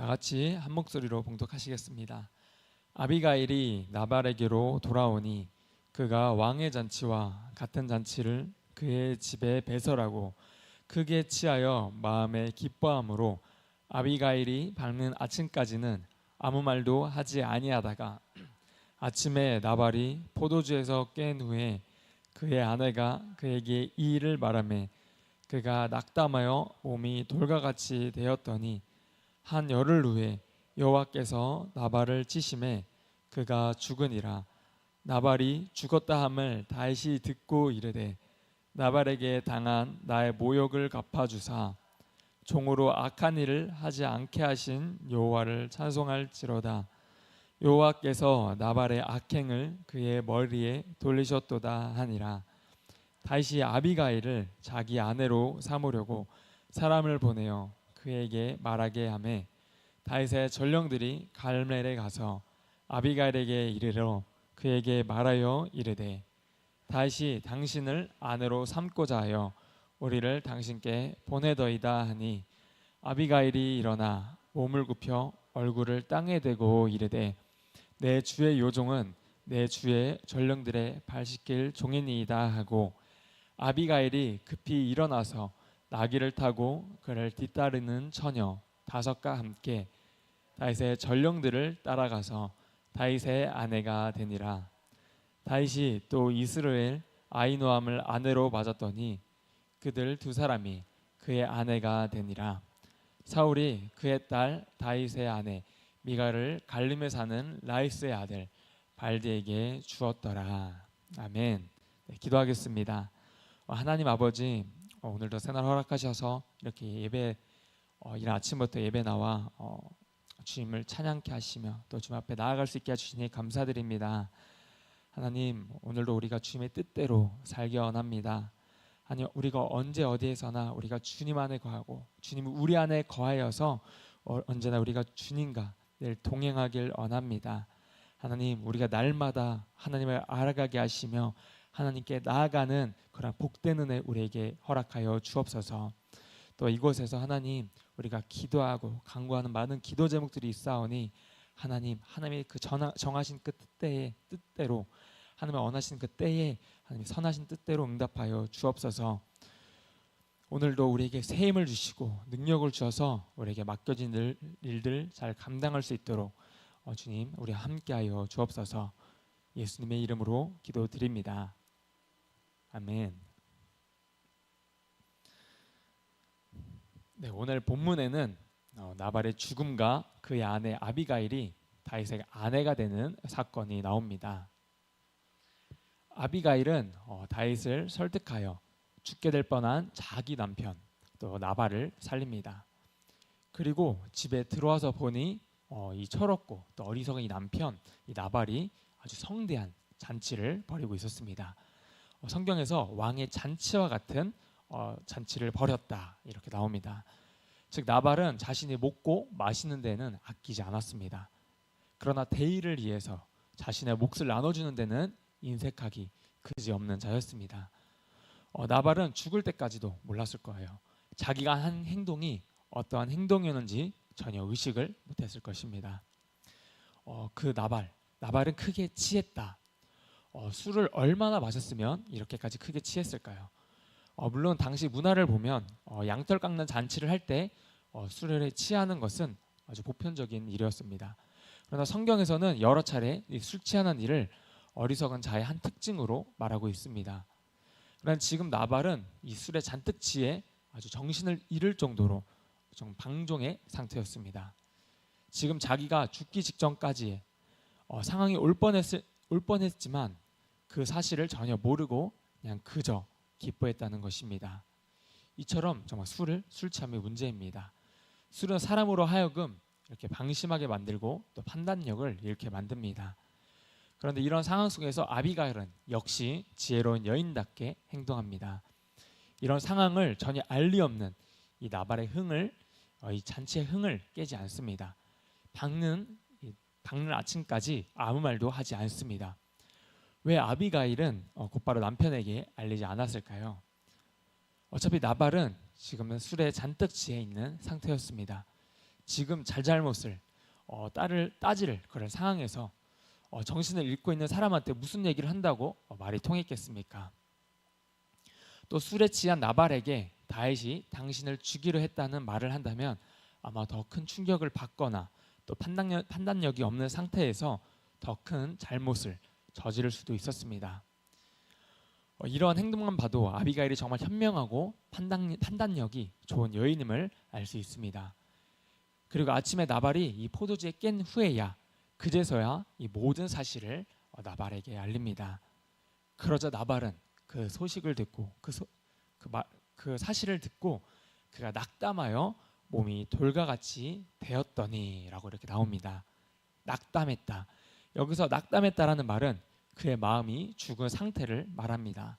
다 같이 한 목소리로 봉독하시겠습니다. 아비가일이 나발에게로 돌아오니 그가 왕의 잔치와 같은 잔치를 그의 집에 배설하고 크게 취하여 마음에 기뻐함으로 아비가일이 밝는 아침까지는 아무 말도 하지 아니하다가 아침에 나발이 포도주에서 깬 후에 그의 아내가 그에게 이 일을 말하매 그가 낙담하여 몸이 돌과 같이 되었더니 한 열흘 후에 여호와께서 나발을 치심에 그가 죽으니라. 나발이 죽었다 함을 다윗이 듣고 이르되 나발에게 당한 나의 모욕을 갚아주사 종으로 악한 일을 하지 않게 하신 여호와를 찬송할지로다. 여호와께서 나발의 악행을 그의 머리에 돌리셨도다 하니라. 다윗이 아비가일을 자기 아내로 삼으려고 사람을 보내어 그에게 말하게 하매 다윗의 전령들이 갈멜에 가서 아비가일에게 이르러 그에게 말하여 이르되 다윗이 당신을 아내로 삼고자 하여 우리를 당신께 보내더이다 하니 아비가일이 일어나 몸을 굽혀 얼굴을 땅에 대고 이르되 내 주의 요종은 내 주의 전령들의 발 씻길 종이니이다 하고 아비가일이 급히 일어나서 나귀를 타고 그를 뒤따르는 처녀 5과 함께 다윗의 전령들을 따라가서 다윗의 아내가 되니라. 다윗이 또 이스라엘 아히노함을 아내로 맞았더니 그들 2사람이 그의 아내가 되니라. 사울이 그의 딸 다윗의 아내 미갈을 갈림에 사는 라이스의 아들 발디에게 주었더라. 아멘. 네, 기도하겠습니다. 하나님 아버지, 오늘도 새날 허락하셔서 이렇게 예배 이른 아침부터 예배 나와 주님을 찬양케 하시며 또 주님 앞에 나아갈 수 있게 해주시니 감사드립니다. 하나님, 오늘도 우리가 주님의 뜻대로 살기 원합니다. 아니, 우리가 언제 어디에서나 우리가 주님 안에 거하고 주님 우리 안에 거하여서 언제나 우리가 주님과 늘 동행하길 원합니다. 하나님, 우리가 날마다 하나님을 알아가게 하시며 하나님께 나아가는 그런 복된 은혜 우리에게 허락하여 주옵소서. 또 이곳에서 하나님, 우리가 기도하고 간구하는 많은 기도 제목들이 있사오니 하나님의 그 정하신 그 뜻대로 하나님의 원하신 그 때에 하나님 선하신 뜻대로 응답하여 주옵소서. 오늘도 우리에게 새 힘을 주시고 능력을 주셔서 우리에게 맡겨진 일들 잘 감당할 수 있도록 주님 우리 함께하여 주옵소서. 예수님의 이름으로 기도드립니다. 아멘. 네, 오늘 본문에는 나발의 죽음과 그의 아내 아비가일이 다윗의 아내가 되는 사건이 나옵니다. 아비가일은 다윗을 설득하여 죽게 될 뻔한 자기 남편 또 나발을 살립니다. 그리고 집에 들어와서 보니 이 철없고 또 어리석은 이 남편 이 나발이 아주 성대한 잔치를 벌이고 있었습니다. 성경에서 왕의 잔치와 같은 잔치를 벌였다 이렇게 나옵니다. 즉 나발은 자신이 먹고 마시는 데는 아끼지 않았습니다. 그러나 대의를 위해서 자신의 몫을 나눠주는 데는 인색하기 그지없는 자였습니다. 나발은 죽을 때까지도 몰랐을 거예요. 자기가 한 행동이 어떠한 행동이었는지 전혀 의식을 못했을 것입니다. 그 나발은 크게 취했다. 술을 얼마나 마셨으면 이렇게까지 크게 취했을까요? 물론 당시 문화를 보면 양털 깎는 잔치를 할 때 술에 취하는 것은 아주 보편적인 일이었습니다. 그러나 성경에서는 여러 차례 술 취하는 일을 어리석은 자의 한 특징으로 말하고 있습니다. 그러나 지금 나발은 이 술에 잔뜩 취해 아주 정신을 잃을 정도로 좀 방종의 상태였습니다. 지금 자기가 죽기 직전까지 상황이 올 뻔했지만 그 사실을 전혀 모르고 그냥 그저 기뻐했다는 것입니다. 이처럼 정말 술 취함의 문제입니다. 술은 사람으로 하여금 이렇게 방심하게 만들고 또 판단력을 잃게 만듭니다. 그런데 이런 상황 속에서 아비가일은 역시 지혜로운 여인답게 행동합니다. 이런 상황을 전혀 알 리 없는 이 나발의 이 잔치의 흥을 깨지 않습니다. 밝는 아침까지 아무 말도 하지 않습니다. 왜 아비가일은 곧바로 남편에게 알리지 않았을까요? 어차피 나발은 지금은 술에 잔뜩 취해 있는 상태였습니다. 지금 잘잘못을 따질 그런 상황에서 정신을 잃고 있는 사람한테 무슨 얘기를 한다고 말이 통했겠습니까? 또 술에 취한 나발에게 다윗이 당신을 죽이려 했다는 말을 한다면 아마 더 큰 충격을 받거나 또 판단력이 없는 상태에서 더 큰 잘못을 저지를 수도 있었습니다. 이러한 행동만 봐도 아비가일이 정말 현명하고 판단력이 좋은 여인임을 알 수 있습니다. 그리고 아침에 나발이 이 포도주에 깬 후에야 그제서야 이 모든 사실을 나발에게 알립니다. 그러자 나발은 그 소식을 듣고 그 사실을 듣고 그가 낙담하여 몸이 돌과 같이 되었더니라고 이렇게 나옵니다. 낙담했다. 여기서 낙담했다라는 말은 그의 마음이 죽은 상태를 말합니다.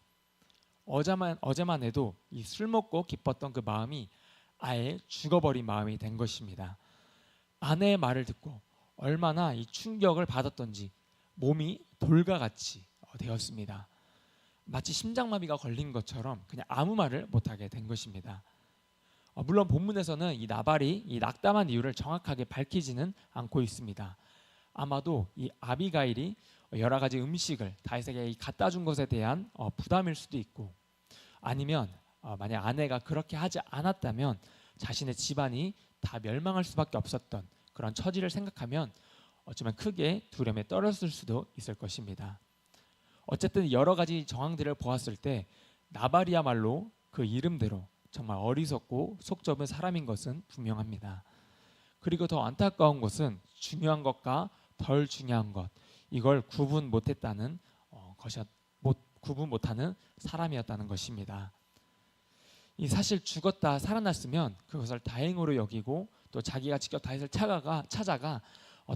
어제만 해도 이 술 먹고 기뻤던 그 마음이 아예 죽어버린 마음이 된 것입니다. 아내의 말을 듣고 얼마나 이 충격을 받았던지 몸이 돌과 같이 되었습니다. 마치 심장마비가 걸린 것처럼 그냥 아무 말을 못하게 된 것입니다. 물론 본문에서는 이 나발이 이 낙담한 이유를 정확하게 밝히지는 않고 있습니다. 아마도 이 아비가일이 여러 가지 음식을 다윗에게 갖다 준 것에 대한 부담일 수도 있고, 아니면 만약 아내가 그렇게 하지 않았다면 자신의 집안이 다 멸망할 수밖에 없었던 그런 처지를 생각하면 어쩌면 크게 두려움에 떨었을 수도 있을 것입니다. 어쨌든 여러 가지 정황들을 보았을 때 나발이야말로 그 이름대로 정말 어리석고 속 좁은 사람인 것은 분명합니다. 그리고 더 안타까운 것은 중요한 것과 덜 중요한 것, 이걸 구분 못했다는 구분 못하는 사람이었다는 것입니다. 이 사실 죽었다 살아났으면 그것을 다행으로 여기고 또 자기가 직접 다윗을 찾아가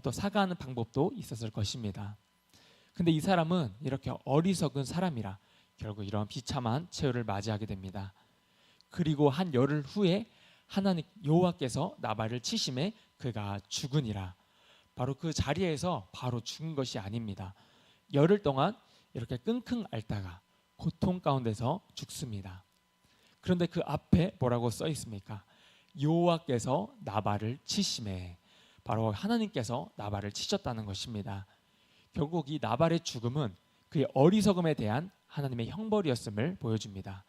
또 사과하는 방법도 있었을 것입니다. 근데 이 사람은 이렇게 어리석은 사람이라 결국 이런 비참한 최후를 맞이하게 됩니다. 그리고 한 열흘 후에 하나님 여호와께서 나발을 치심에 그가 죽으니라. 바로 그 자리에서 바로 죽은 것이 아닙니다. 열흘 동안 이렇게 끙끙 앓다가 고통 가운데서 죽습니다. 그런데 그 앞에 뭐라고 써 있습니까? 여호와께서 나발을 치심에, 바로 하나님께서 나발을 치셨다는 것입니다. 결국 이 나발의 죽음은 그의 어리석음에 대한 하나님의 형벌이었음을 보여줍니다.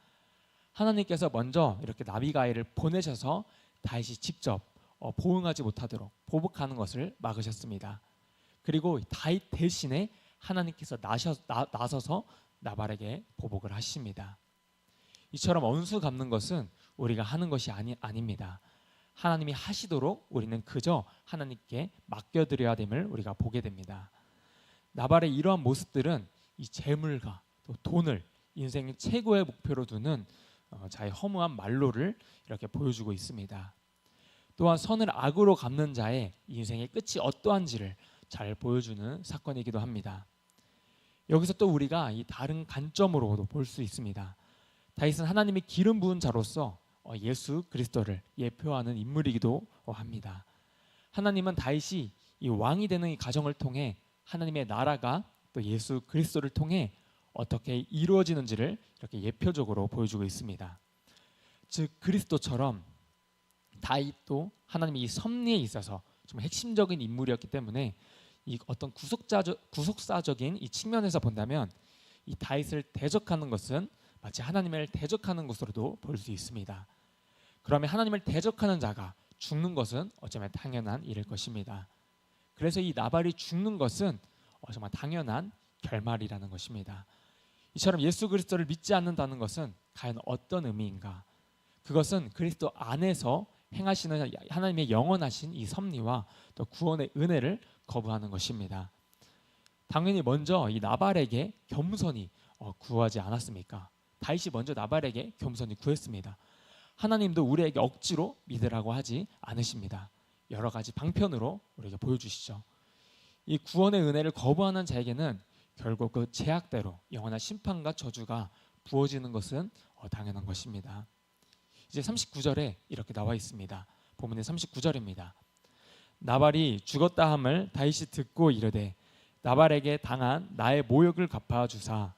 하나님께서 먼저 이렇게 나비가일을 보내셔서 다윗이 직접 보응하지 못하도록 보복하는 것을 막으셨습니다. 그리고 다윗 대신에 하나님께서 나서서 나발에게 보복을 하십니다. 이처럼 원수 갚는 것은 우리가 하는 것이 아닙니다. 하나님이 하시도록 우리는 그저 하나님께 맡겨드려야 됨을 우리가 보게 됩니다. 나발의 이러한 모습들은 이 재물과 또 돈을 인생의 최고의 목표로 두는 자의 허무한 말로를 이렇게 보여주고 있습니다. 또한 선을 악으로 갚는 자의 인생의 끝이 어떠한지를 잘 보여주는 사건이기도 합니다. 여기서 또 우리가 이 다른 관점으로도 볼 수 있습니다. 다윗은 하나님의 기름 부은 자로서 예수 그리스도를 예표하는 인물이기도 합니다. 하나님은 다윗이 이 왕이 되는 이 과정을 통해 하나님의 나라가 또 예수 그리스도를 통해 어떻게 이루어지는지를 이렇게 예표적으로 보여주고 있습니다. 즉 그리스도처럼 다윗도 하나님의 이 섭리에 있어서 좀 핵심적인 인물이었기 때문에 이 어떤 구속사적인 이 측면에서 본다면 이 다윗을 대적하는 것은 마치 하나님을 대적하는 것으로도 볼 수 있습니다. 그러면 하나님을 대적하는 자가 죽는 것은 어쩌면 당연한 일일 것입니다. 그래서 이 나발이 죽는 것은 정말 당연한 결말이라는 것입니다. 이처럼 예수 그리스도를 믿지 않는다는 것은 과연 어떤 의미인가? 그것은 그리스도 안에서 행하시는 하나님의 영원하신 이 섭리와 또 구원의 은혜를 거부하는 것입니다. 당연히 먼저 이 나발에게 겸손히 구하지 않았습니까? 다윗이 먼저 나발에게 겸손히 구했습니다. 하나님도 우리에게 억지로 믿으라고 하지 않으십니다. 여러 가지 방편으로 우리에게 보여주시죠. 이 구원의 은혜를 거부하는 자에게는 결국 그 제약대로 영원한 심판과 저주가 부어지는 것은 당연한 것입니다. 이제 39절에 이렇게 나와 있습니다. 본문의 39절입니다. 나발이 죽었다 함을 다윗이 듣고 이르되 나발에게 당한 나의 모욕을 갚아주사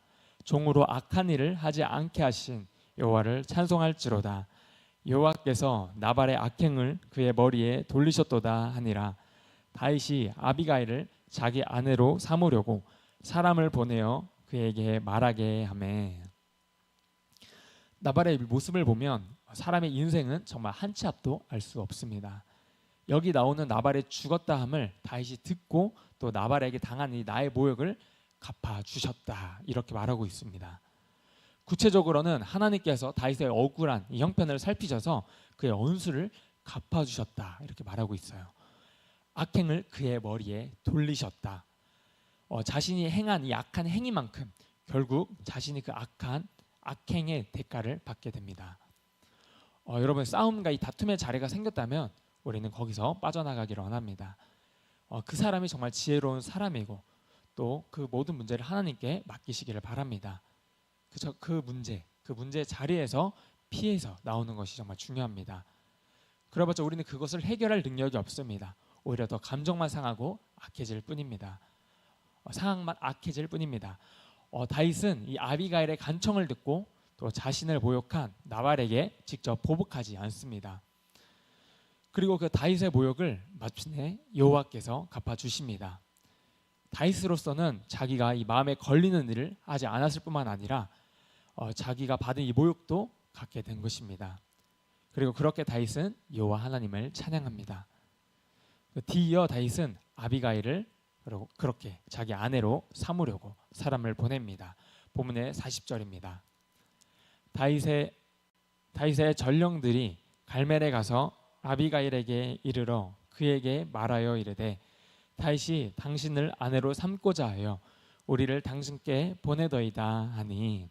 종으로 악한 일을 하지 않게 하신 여호와를 찬송할지로다. 여호와께서 나발의 악행을 그의 머리에 돌리셨도다 하니라. 다윗이 아비가일을 자기 아내로 삼으려고 사람을 보내어 그에게 말하게 하매. 나발의 모습을 보면 사람의 인생은 정말 한 치 앞도 알 수 없습니다. 여기 나오는 나발의 죽었다 함을 다윗이 듣고 또 나발에게 당한 이 나의 모욕을 갚아주셨다 이렇게 말하고 있습니다. 구체적으로는 하나님께서 다윗의 억울한 이 형편을 살피셔서 그의 언수를 갚아주셨다 이렇게 말하고 있어요. 악행을 그의 머리에 돌리셨다. 자신이 행한 이 악한 행위만큼 결국 자신이 그 악한 악행의 대가를 받게 됩니다. 여러분, 싸움과 이 다툼의 자리가 생겼다면 우리는 거기서 빠져나가기를 원합니다. 그 사람이 정말 지혜로운 사람이고 또 그 모든 문제를 하나님께 맡기시기를 바랍니다. 그 문제 자리에서 피해서 나오는 것이 정말 중요합니다. 그래봤자 우리는 그것을 해결할 능력이 없습니다. 오히려 더 감정만 상하고 악해질 뿐입니다. 상황만 악해질 뿐입니다. 다윗은 이 아비가일의 간청을 듣고 또 자신을 모욕한 나발에게 직접 보복하지 않습니다. 그리고 그 다윗의 모욕을 마침내 여호와께서 갚아주십니다. 다윗으로서는 자기가 이 마음에 걸리는 일을 하지 않았을 뿐만 아니라 자기가 받은 이 모욕도 갖게 된 것입니다. 그리고 그렇게 다윗은 여호와 하나님을 찬양합니다. 뒤이어 다윗은 아비가일을 그렇게 자기 아내로 삼으려고 사람을 보냅니다. 본문의 40절입니다. 다윗의 전령들이 갈멜에 가서 아비가일에게 이르러 그에게 말하여 이르되 다윗이 당신을 아내로 삼고자 하여 우리를 당신께 보내더이다 하니.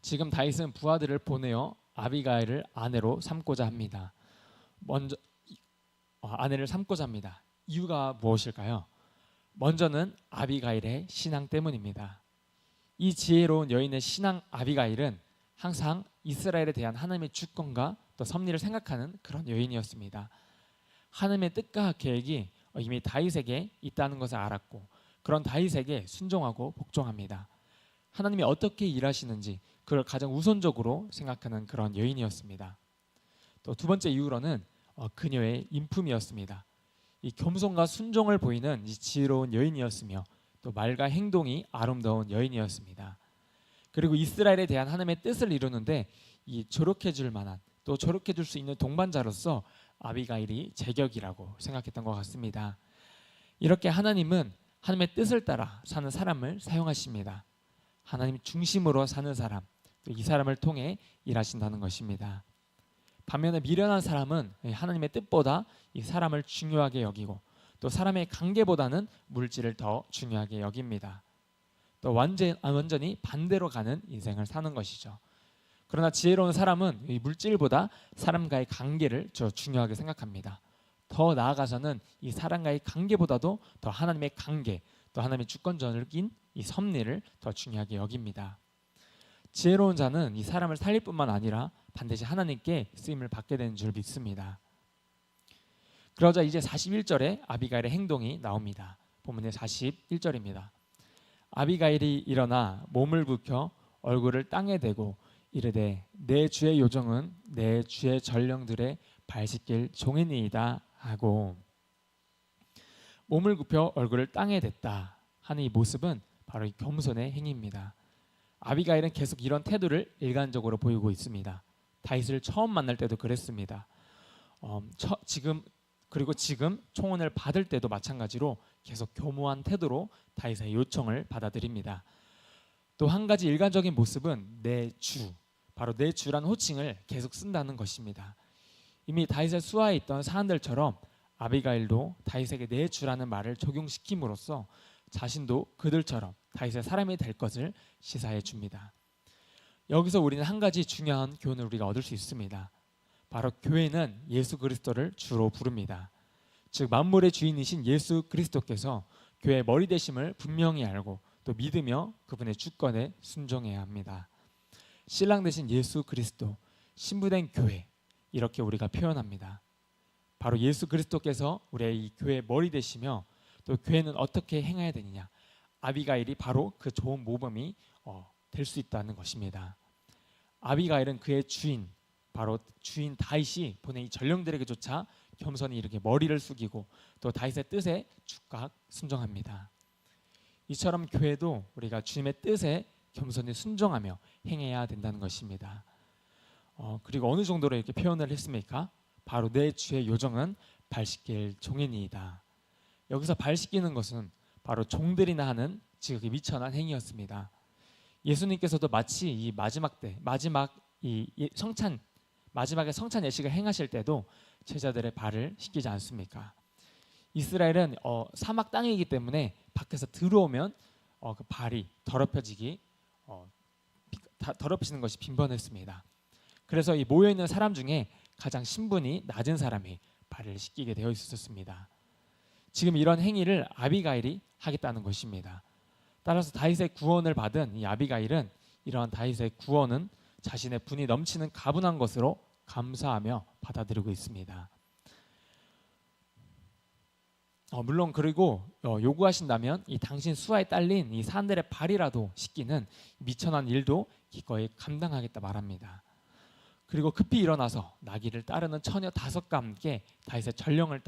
지금 다윗은 부하들을 보내어 아비가일을 아내로 삼고자 합니다. 먼저 아내를 삼고자 합니다. 이유가 무엇일까요? 먼저는 아비가일의 신앙 때문입니다. 이 지혜로운 여인의 신앙 아비가일은 항상 이스라엘에 대한 하나님의 주권과 또 섭리를 생각하는 그런 여인이었습니다. 하나님의 뜻과 계획이 이미 다윗에게 있다는 것을 알았고 그런 다윗에게 순종하고 복종합니다. 하나님이 어떻게 일하시는지 그걸 가장 우선적으로 생각하는 그런 여인이었습니다. 또 두 번째 이유로는 그녀의 인품이었습니다. 이 겸손과 순종을 보이는 이 지혜로운 여인이었으며 또 말과 행동이 아름다운 여인이었습니다. 그리고 이스라엘에 대한 하나님의 뜻을 이루는데 이 조력해줄 만한 또 조력해줄 수 있는 동반자로서 아비가일이 제격이라고 생각했던 것 같습니다. 이렇게 하나님은 하나님의 뜻을 따라 사는 사람을 사용하십니다. 하나님 중심으로 사는 사람, 또 이 사람을 통해 일하신다는 것입니다. 반면에 미련한 사람은 하나님의 뜻보다 이 사람을 중요하게 여기고 또 사람의 관계보다는 물질을 더 중요하게 여깁니다. 또 완전히 반대로 가는 인생을 사는 것이죠. 그러나 지혜로운 사람은 이 물질보다 사람과의 관계를 더 중요하게 생각합니다. 더 나아가서는 이 사람과의 관계보다도 더 하나님의 관계, 또 하나님의 주권적인 이 섭리를 더 중요하게 여깁니다. 지혜로운 자는 이 사람을 살릴 뿐만 아니라 반드시 하나님께 쓰임을 받게 되는 줄 믿습니다. 그러자 이제 41절에 아비가일의 행동이 나옵니다. 본문의 41절입니다. 아비가일이 일어나 몸을 굽혀 얼굴을 땅에 대고 이르되 내 주의 요정은 내 주의 전령들의 발 씻길 종이니이다 하고. 몸을 굽혀 얼굴을 땅에 댔다 하는 이 모습은 바로 이 겸손의 행위입니다. 아비가일은 계속 이런 태도를 일관적으로 보이고 있습니다. 다윗을 처음 만날 때도 그랬습니다. 지금 총원을 받을 때도 마찬가지로 계속 교묘한 태도로 다윗의 요청을 받아들입니다. 또 한 가지 일관적인 모습은 내 주, 바로 내 주라는 호칭을 계속 쓴다는 것입니다. 이미 다윗의 수하에 있던 사람들처럼 아비가일도 다윗에게 내 주라는 말을 적용시킴으로써 자신도 그들처럼 다윗의 사람이 될 것을 시사해 줍니다. 여기서 우리는 한 가지 중요한 교훈을 우리가 얻을 수 있습니다. 바로 교회는 예수 그리스도를 주로 부릅니다. 즉 만물의 주인이신 예수 그리스도께서 교회의 머리 되심을 분명히 알고 또 믿으며 그분의 주권에 순종해야 합니다. 신랑 되신 예수 그리스도, 신부된 교회, 이렇게 우리가 표현합니다. 바로 예수 그리스도께서 우리의 이 교회의 머리 되시며 또 교회는 어떻게 행해야 되느냐, 아비가일이 바로 그 좋은 모범이 될 수 있다는 것입니다. 아비가일은 그의 주인, 바로 주인 다윗이 보낸 이 전령들에게조차 겸손히 이렇게 머리를 숙이고 또 다윗의 뜻에 즉각 순종합니다. 이처럼 교회도 우리가 주님의 뜻에 겸손히 순종하며 행해야 된다는 것입니다. 그리고 어느 정도로 이렇게 표현을 했습니까? 바로 내 주의 요정은 발 씻길 종이니이다. 여기서 발 씻기는 것은 바로 종들이나 하는 지극히 미천한 행위였습니다. 예수님께서도 마치 이 마지막에 성찬 예식을 행하실 때도 제자들의 발을 씻기지 않습니까? 이스라엘은 사막 땅이기 때문에 밖에서 들어오면 그 발이 더럽혀지는 것이 빈번했습니다. 그래서 이 모여 있는 사람 중에 가장 신분이 낮은 사람이 발을 씻기게 되어 있었습니다. 지금 이런 행위를 아비가일이 하겠다는 것입니다. 따라서 다윗의 구원을 받은 이 아비가일은 이러한 다윗의 구원은 자신의 분이 넘치는 가분한 것으로 감사하며 받아들이고 있습니다. 물론 그리고 요구하신다면 이 당신 수하에 딸린 이 사람들의 발이라도 씻기는 미천한 일도 기꺼이 감당하겠다 말합니다. 그리고 급히 일어나서 나귀를 따르는 처녀 5과 함께 다윗의 전령을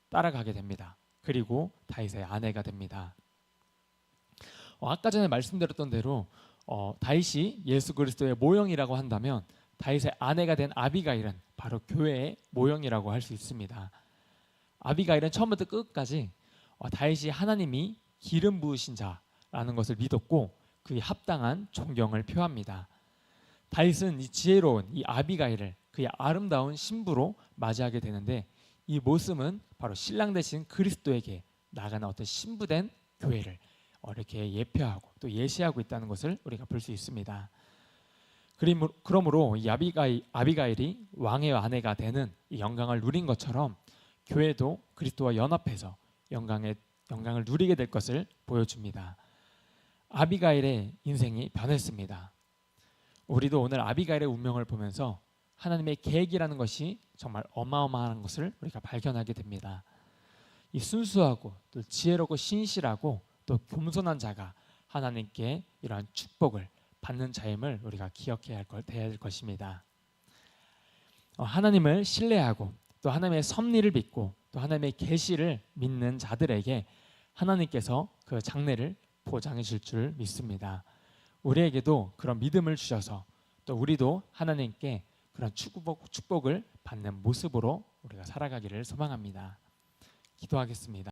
따라가게 됩니다. 그리고 다윗의 아내가 됩니다. 아까 전에 말씀드렸던 대로 다윗이 예수 그리스도의 모형이라고 한다면 다윗의 아내가 된 아비가일은 바로 교회의 모형이라고 할 수 있습니다. 아비가일은 처음부터 끝까지 다윗이 하나님이 기름 부으신 자라는 것을 믿었고 그에 합당한 존경을 표합니다. 다윗은 이 지혜로운 이 아비가일을 그의 아름다운 신부로 맞이하게 되는데 이 모습은 바로 신랑 되신 그리스도에게 나아가는 어떤 신부된 교회를 이렇게 예표하고 또 예시하고 있다는 것을 우리가 볼 수 있습니다. 그러므로 이 아비가일이 왕의 아내가 되는 이 영광을 누린 것처럼 교회도 그리스도와 연합해서 영광을 누리게 될 것을 보여줍니다. 아비가일의 인생이 변했습니다. 우리도 오늘 아비가일의 운명을 보면서 하나님의 계획이라는 것이 정말 어마어마한 것을 우리가 발견하게 됩니다. 이 순수하고 또 지혜롭고 신실하고 또 겸손한 자가 하나님께 이러한 축복을 받는 자임을 우리가 기억해야 될 것입니다. 하나님을 신뢰하고 또 하나님의 섭리를 믿고 또 하나님의 계시를 믿는 자들에게 하나님께서 그 장래를 보장해 줄 줄 믿습니다. 우리에게도 그런 믿음을 주셔서 또 우리도 하나님께 그런 축복을 받는 모습으로 우리가 살아가기를 소망합니다. 기도하겠습니다.